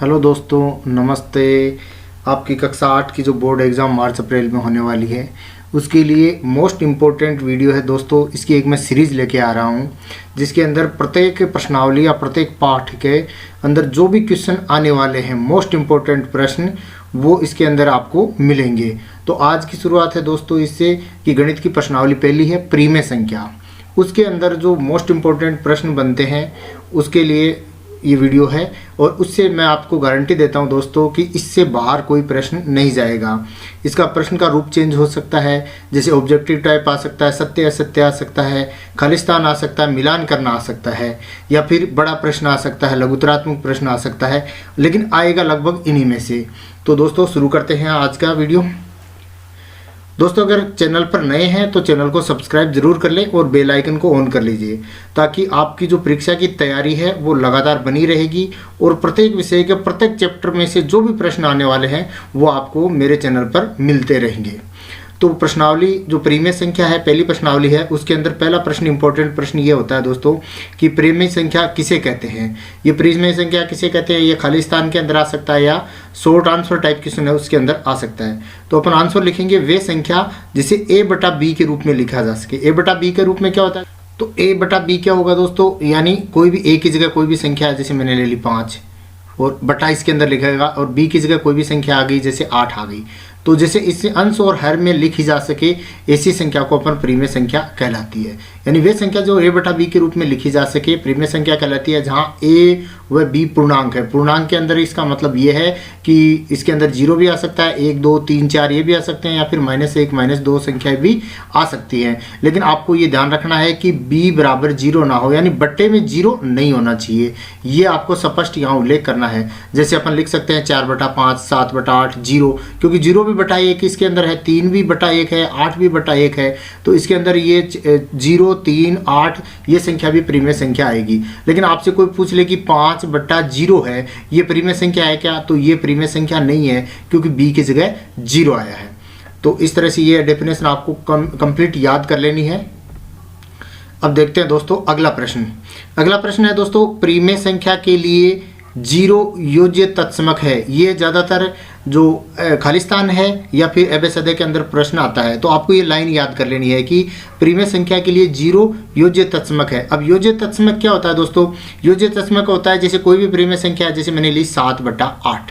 Hello दोस्तों, नमस्ते। आपकी कक्षा 8 की जो बोर्ड एग्ज़ाम मार्च अप्रैल में होने वाली है उसके लिए मोस्ट इम्पोर्टेंट वीडियो है दोस्तों। इसकी एक मैं सीरीज़ लेके आ रहा हूँ जिसके अंदर प्रत्येक प्रश्नावली या प्रत्येक पाठ के अंदर जो भी क्वेश्चन आने वाले हैं, मोस्ट इम्पोर्टेंट प्रश्न, वो इसके अंदर आपको मिलेंगे। तो आज की शुरुआत है दोस्तों इससे कि गणित की प्रश्नावली पहली है परिमेय संख्या। उसके अंदर जो मोस्ट इम्पोर्टेंट प्रश्न बनते हैं उसके लिए ये वीडियो है और उससे मैं आपको गारंटी देता हूँ दोस्तों कि इससे बाहर कोई प्रश्न नहीं जाएगा। इसका प्रश्न का रूप चेंज हो सकता है, जैसे ऑब्जेक्टिव टाइप आ सकता है, सत्य असत्य आ सकता है, खालिस्तान आ सकता है, मिलान करना आ सकता है, या फिर बड़ा प्रश्न आ सकता है, लघुतरात्मक प्रश्न आ सकता है, लेकिन आएगा लगभग इन्हीं में से। तो दोस्तों शुरू करते हैं आज का वीडियो। दोस्तों अगर चैनल पर नए हैं तो चैनल को सब्सक्राइब जरूर कर लें और बेल आइकन को ऑन कर लीजिए ताकि आपकी जो परीक्षा की तैयारी है वो लगातार बनी रहेगी और प्रत्येक विषय के प्रत्येक चैप्टर में से जो भी प्रश्न आने वाले हैं वो आपको मेरे चैनल पर मिलते रहेंगे। तो प्रश्नावली जो परिमेय संख्या है, पहली प्रश्नावली है, उसके अंदर पहला प्रश्न इंपॉर्टेंट प्रश्न ये होता है दोस्तों कि परिमेय संख्या किसे कहते हैं। ये परिमेय संख्या किसे कहते हैं, ये खालिस्तान के अंदर आ सकता है या शॉर्ट आंसर टाइप क्वेश्चन है उसके अंदर आ सकता है। तो अपन आंसर लिखेंगे वे संख्या जिसे a बटा b के रूप में लिखा जा सके। a बटा b के रूप में क्या होता है, तो a बटा b क्या होगा दोस्तों, यानी कोई भी a की जगह कोई भी संख्या है, जैसे मैंने ले ली 5 और बटा इसके अंदर लिखेगा, और b की जगह कोई भी संख्या आ गई, जैसे 8 आ गई, तो जैसे इससे अंश और हर में लिखी जा सके ऐसी संख्या को अपन परिमेय संख्या कहलाती है। यानी वे संख्या जो a बटा b के रूप में लिखी जा सके परिमेय संख्या कहलाती है, जहाँ a व b पूर्णांक है। पूर्णांक के अंदर इसका मतलब ये है कि इसके अंदर 0 भी आ सकता है, 1 2 3 4 ये भी आ सकते हैं, या फिर -1 -2 संख्याएं भी आ सकती हैं। लेकिन आपको ये ध्यान रखना है कि b बराबर 0 ना हो, यानी बट्टे में 0 नहीं होना चाहिए। ये आपको स्पष्ट यहाँ उल्लेख करना है। जैसे अपन लिख सकते हैं 4 बटा 5, 7 बटा 8, 0, क्योंकि 0 भी बटा 1 इसके अंदर है, 3 भी बटा 1 है, 8 भी बटा 1 है, तो इसके अंदर ये 0 3 8 ये संख्या भी परिमेय संख्या आएगी। लेकिन आपसे कोई पूछ ले कि 5 बटा 0 है, ये परिमेय संख्या है क्या, तो ये परिमेय संख्या नहीं है क्योंकि b की जगह 0 आया है। तो इस तरह से ये डेफिनेशन आपको कंप्लीट याद कर लेनी है। अब देखते हैं दोस्तों अगला प्रश्न। अगला प्रश्न है दोस्तों परिमेय संख्या के लिए 0 योज्य तत्समक है। ये ज़्यादातर जो खालिस्तान है या फिर एबेसदे के अंदर प्रश्न आता है, तो आपको ये लाइन याद कर लेनी है कि परिमेय संख्या के लिए 0 योज्य तत्समक है। अब योज्य तत्समक क्या होता है दोस्तों, योज्य तत्समक होता है जैसे कोई भी परिमेय संख्या है, जैसे मैंने ली 7 बटा 8,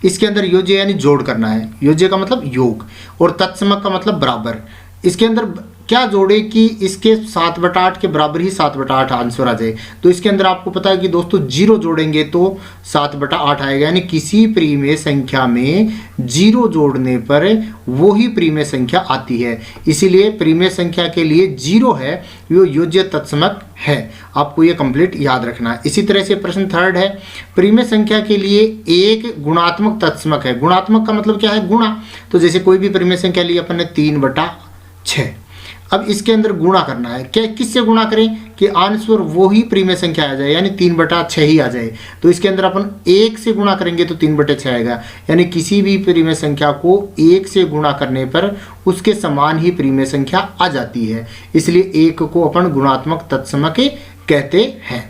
इसके अंदर योज्य यानी जोड़ करना है। योज्य का मतलब योग और तत्समक का मतलब बराबर। इसके अंदर क्या जोड़े कि इसके 7 बटा 8 के बराबर ही 7 बटा 8 आंसर आ जाए। तो इसके अंदर आपको पता है कि दोस्तों 0 जोड़ेंगे तो 7 बटा 8 आएगा, यानी किसी परिमेय संख्या में 0 जोड़ने पर वो ही परिमेय संख्या आती है। इसीलिए परिमेय संख्या के लिए 0 है वो योज्य तत्समक है। आपको ये कंप्लीट याद रखना है। इसी तरह से प्रश्न थर्ड है परिमेय संख्या के लिए एक गुणात्मक तत्समक है। गुणात्मक का मतलब क्या है, गुणा। तो जैसे कोई भी परिमेय संख्या ली अपन ने 3 बटा 6, अब इसके अंदर गुणा करना है। क्या किससे गुणा करें कि आंसर वो ही परिमेय संख्या आ जाए, यानी 3 बटा 6 ही आ जाए। तो इसके अंदर अपन 1 से गुणा करेंगे तो 3 बटे 6 आएगा, यानी किसी भी परिमेय संख्या को 1 से गुणा करने पर उसके समान ही परिमेय संख्या आ जाती है। इसलिए 1 को अपन गुणात्मक तत्समक कहते हैं।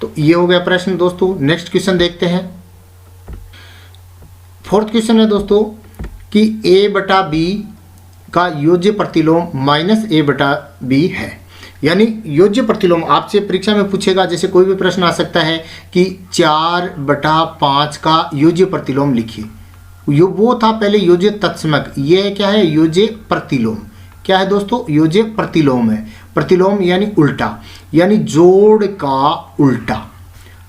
तो ये हो गया प्रश्न दोस्तों। नेक्स्ट क्वेश्चन देखते हैं। फोर्थ क्वेश्चन है दोस्तों कि a बटा b का योज्य प्रतिलोम -a बटा b है। यानी योज्य प्रतिलोम आपसे परीक्षा में पूछेगा, जैसे कोई भी प्रश्न आ सकता है कि 4 बटा 5 का योज्य प्रतिलोम लिखिए। वो था पहले योज्य तत्समक, ये क्या है योज्य प्रतिलोम। क्या है दोस्तों, योज्य प्रतिलोम है। प्रतिलोम यानी उल्टा, यानी जोड़ का उल्टा।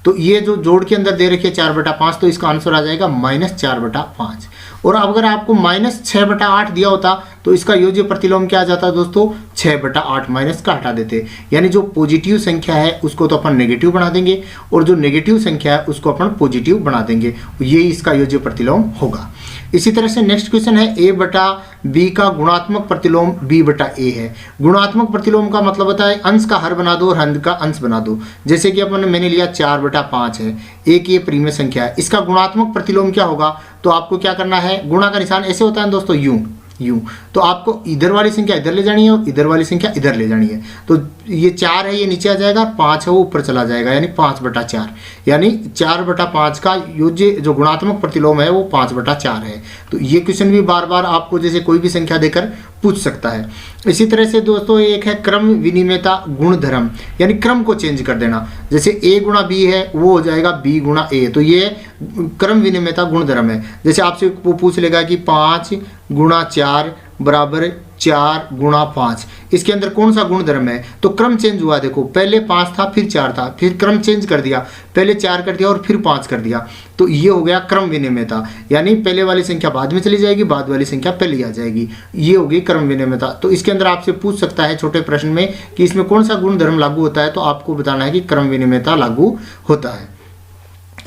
तो ये जो जोड़ के अंदर दे रखी है 4 बटा 5, तो इसका आंसर आ जाएगा -4 बटा 5। और अगर आपको -6 बटा 8 दिया होता तो इसका योज्य प्रतिलोम क्या आ जाता दोस्तों, 6 बटा 8 माइनस का हटा देते। यानी जो पॉजिटिव संख्या है उसको तो अपन नेगेटिव बना देंगे और जो नेगेटिव संख्या है उसको अपन पॉजिटिव बना देंगे। ये इसका योज्य प्रतिलोम होगा। इसी तरह से नेक्स्ट क्वेश्चन है a बटा b का गुणात्मक प्रतिलोम b बटा a है। गुणात्मक प्रतिलोम का मतलब होता है अंश का हर बना दो और हर का अंश बना दो। जैसे कि मैंने लिया 4 बटा 5 है, एक ये परिमेय संख्या है, इसका गुणात्मक प्रतिलोम क्या होगा, तो आपको क्या करना है, गुणा का निशान ऐसे होता है दोस्तों, यूं यूं। तो आपको इधर वाली संख्या इधर ले जानी है और इधर वाली संख्या इधर ले जानी है। तो ये 4 है, ये नीचे आ जाएगा, 5 है वो ऊपर चला जाएगा, यानी 5/4, यानी 4/5 का योज्य जो गुणात्मक प्रतिलोम है वो 5/4 है। तो ये क्वेश्चन भी बार बार आपको जैसे कोई भी संख्या देकर पूछ सकता है। इसी तरह से दोस्तों एक है क्रम विनिमेयता गुणधर्म, यानी क्रम को चेंज कर देना। जैसे a गुणा b है वो हो जाएगा b गुणा a, तो ये क्रम विनिमेयता गुणधर्म है। जैसे आपसे वो पूछ लेगा कि 5 गुणा 4 बराबर 4 गुणा 5, इसके अंदर कौन सा गुणधर्म है? तो क्रम चेंज हुआ। देखो पहले 5 था, फिर 4 था, फिर क्रम चेंज कर दिया, पहले 4 कर दिया और फिर 5 कर दिया। तो ये हो गया क्रम विनिमेयता, यानी पहले वाली संख्या बाद में चली जाएगी, बाद वाली संख्या पहले आ जाएगी, ये होगी क्रम विनिमेयता। तो इसके अंदर आपसे पूछ सकता है छोटे प्रश्न में कि इसमें कौन सा गुणधर्म लागू होता है, तो आपको बताना है कि क्रम विनिमेयता लागू होता है।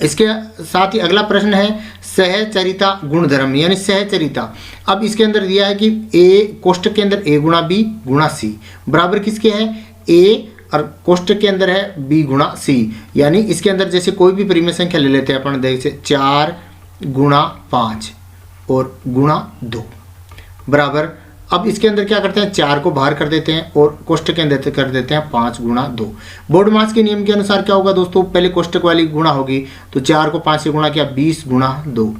इसके साथ ही अगला प्रश्न है सहचरिता गुणधर्म, यानी सहचरिता। अब इसके अंदर दिया है कि a कोष्टक के अंदर a गुणा b गुणा c बराबर किसके है? a और कोष्टक के अंदर है b गुणा c, यानी इसके अंदर जैसे कोई भी परिमेय संख्या ले लेते हैं अपन, देखिए 4 गुणा 5 और गुणा 2 बराबर। अब इसके अंदर क्या करते हैं, 4 को बाहर कर देते हैं और कोष्टक के अंदर कर देते हैं 5 गुणा 2। बोर्ड मास के नियम के अनुसार क्या होगा दोस्तों, पहले कोष्टक वाली गुणा होगी, तो 4 को 5 से गुणा किया 20 गुणा 2,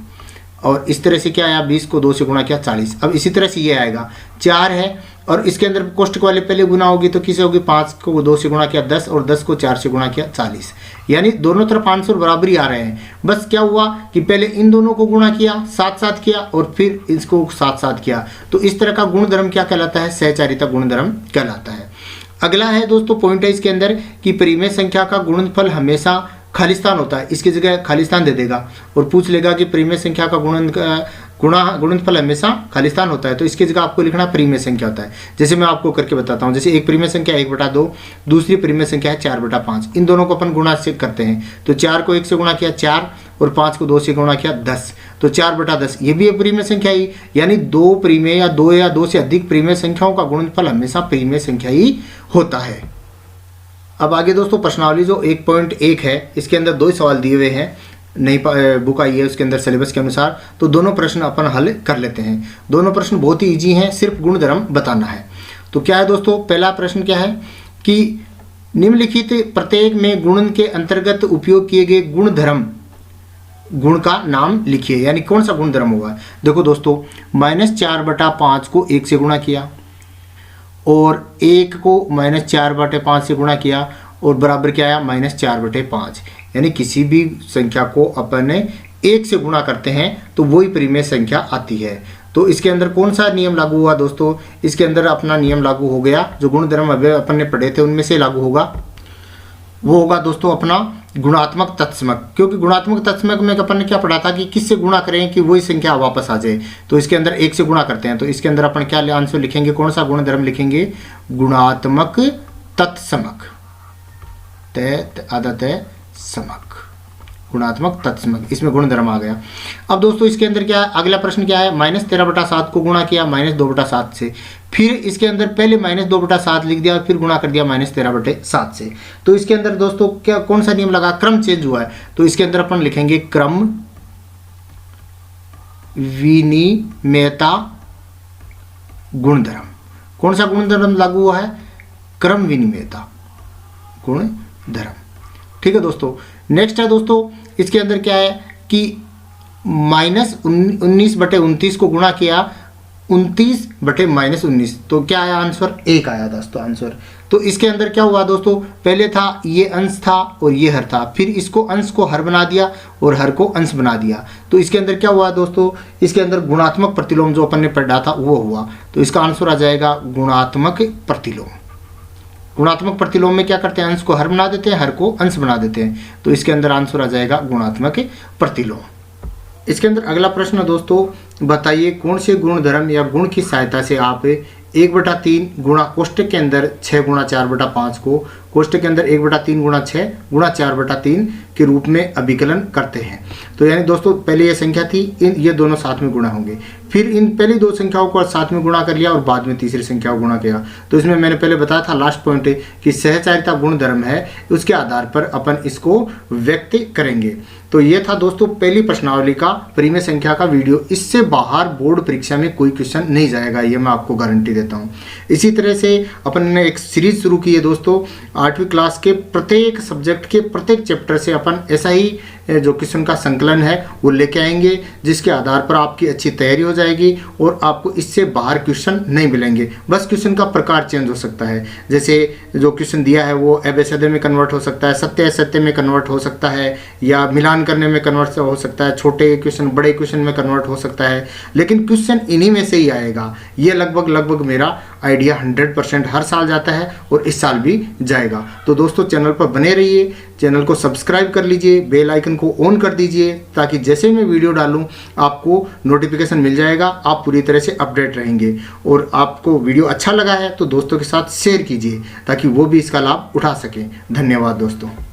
और इस तरह से क्या आया 20 को 2 से गुणा किया 40। अब इसी तरह से ये आएगा 4 है और इसके अंदर कोष्टक वाले पहले गुना होगी, तो किसे होगी 5 को 2 से गुणा किया 10 और 10 को 4 से गुणा किया 40, यानी दोनों तरफ 500 बराबर ही आ रहे हैं। बस क्या हुआ कि पहले इन दोनों को गुणा किया, साथ साथ किया और फिर इसको साथ साथ किया। तो इस तरह का गुणधर्म क्या कहलाता है? सहचारिता गुणधर्म कहलाता है। अगला है दोस्तों पॉइंट है इसके अंदर कि परिमेय संख्या का गुणनफल हमेशा खालिस्तान होता है, इसकी जगह खालिस्तान दे देगा और पूछ लेगा कि परिमेय संख्या का गुणनफल हमेशा खालिस्तान होता है, तो इसकी जगह आपको लिखना परिमेय संख्या होता है। जैसे मैं आपको करके बताता हूँ, जैसे एक परिमेय संख्या 1/2, दूसरी परिमेय संख्या है 4/5, इन दोनों को अपन गुणा से करते हैं, तो 4 को 1 से गुणा किया 4 और 5 को 2 से गुणा किया 10, तो 4/10 ये भी एक परिमेय संख्या ही, यानी 2 परिमेय या 2 से अधिक परिमेय संख्याओं का गुणनफल हमेशा परिमेय संख्या ही होता है। अब आगे दोस्तों प्रश्नावली जो 1.1 है, इसके अंदर 2 सवाल दिए हुए हैं, नई बुक आई है उसके अंदर सिलेबस के अनुसार, तो दोनों प्रश्न अपन हल कर लेते हैं। दोनों प्रश्न बहुत ही इजी हैं, सिर्फ गुणधर्म बताना है। तो क्या है दोस्तों, पहला प्रश्न क्या है कि निम्नलिखित प्रत्येक में गुणन के अंतर्गत उपयोग किए गए गुणधर्म गुण का नाम लिखिए, यानी कौन सा गुणधर्म होगा। देखो दोस्तों, -4/5 को 1 से गुणा किया और 1 को -4/5 से गुणा किया और बराबर क्या आया -4/5, यानी किसी भी संख्या को अपन 1 से गुणा करते हैं तो वही परिमेय संख्या आती है। तो इसके अंदर कौन सा नियम लागू हुआ दोस्तों, इसके अंदर अपना नियम लागू हो गया, जो गुणधर्म अभी अपन ने पढ़े थे उनमें से लागू होगा, वो होगा दोस्तों अपना गुणात्मक तत्समक। क्योंकि गुणात्मक तत्समक में अपन ने क्या पढ़ा था कि किससे गुणा करें कि वही संख्या वापस आ जाए, तो इसके अंदर 1 से गुणा करते हैं, तो इसके अंदर अपन क्या आंसर लिखेंगे, कौन सा गुणधर्म लिखेंगे, गुणात्मक तत्समक, आधा तय समक, गुणात्मक तत्समक, इसमें गुणधर्म आ गया। अब दोस्तों इसके अंदर क्या है, अगला प्रश्न क्या है, -13/7 को गुणा किया -2/7 से, फिर इसके अंदर पहले -2/7 लिख दिया और फिर गुणा कर दिया -13/7 से। तो इसके अंदर दोस्तों क्या कौन सा नियम लगा, क्रम चेंज हुआ है, तो इसके अंदर अपन लिखेंगे क्रम विनिमेयता गुणधर्म। कौन सा गुणधर्म लागू हुआ है, क्रम विनिमेयता गुणधर्म। ठीक है दोस्तों, नेक्स्ट है दोस्तों इसके अंदर क्या है कि -19/29 को गुणा किया 29/-19, तो क्या आया आंसर, 1 आया दोस्तों आंसर। तो इसके अंदर क्या हुआ दोस्तों, पहले था ये अंश था और ये हर था, फिर इसको अंश को हर बना दिया और हर को अंश बना दिया, तो इसके अंदर क्या हुआ दोस्तों, इसके अंदर गुणात्मक प्रतिलोम जो अपन ने पढ़ा था वो हुआ, तो इसका आंसर आ जाएगा गुणात्मक प्रतिलोम। गुणात्मक प्रतिलोम में क्या करते हैं, अंश को हर बना देते हैं, हर को अंश बना देते हैं, तो इसके अंदर आंसर आ जाएगा गुणात्मक प्रतिलोम। इसके अंदर अगला प्रश्न दोस्तों, बताइए कौन से गुणधर्म या गुण की सहायता से आप 1/3 गुणा कोष्टक के अंदर 6 गुणा 4/5 को कोष्टक के अंदर 1/3 गुणा 6 गुणा 4/3 के रूप में अभिकलन करते हैं। तो यानी दोस्तों पहले ये संख्या थी, ये दोनों साथ में गुणा होंगे, फिर इन पहली दो संख्याओं को साथ में गुणा कर लिया और बाद में तीसरी संख्या को गुणा किया। तो इसमें मैंने पहले बताया था, लास्ट पॉइंट है कि सहचारिता गुणधर्म है, उसके आधार पर अपन इसको व्यक्त करेंगे। तो ये था दोस्तों पहली प्रश्नावली का परिमेय संख्या का वीडियो। इससे बाहर बोर्ड परीक्षा में कोई क्वेश्चन नहीं जाएगा, ये मैं आपको गारंटी देता हूँ। इसी तरह से अपन ने एक सीरीज शुरू की है दोस्तों, 8वीं क्लास के प्रत्येक सब्जेक्ट के प्रत्येक चैप्टर से अपन ऐसा ही जो क्वेश्चन का संकलन है वो लेके आएंगे, जिसके आधार पर आपकी अच्छी तैयारी हो जाएगी और आपको इससे बाहर क्वेश्चन नहीं मिलेंगे। बस क्वेश्चन का प्रकार चेंज हो सकता है, जैसे जो क्वेश्चन दिया है वो अबेसदे में कन्वर्ट हो सकता है, सत्य असत्य में कन्वर्ट हो सकता है, या मिलान करने में कन्वर्ट हो सकता है, छोटे क्वेश्चन बड़े क्वेश्चन में कन्वर्ट हो सकता है, लेकिन क्वेश्चन इन्हीं में से ही आएगा। ये लगभग मेरा आइडिया 100% हर साल जाता है और इस साल भी जाएगा। तो दोस्तों चैनल पर बने रहिए, चैनल को सब्सक्राइब कर लीजिए, बेल आइकन को ऑन कर दीजिए, ताकि जैसे मैं वीडियो डालूं आपको नोटिफिकेशन मिल जाएगा, आप पूरी तरह से अपडेट रहेंगे। और आपको वीडियो अच्छा लगा है तो दोस्तों के साथ शेयर कीजिए, ताकि वो भी इसका लाभ उठा सकें। धन्यवाद दोस्तों।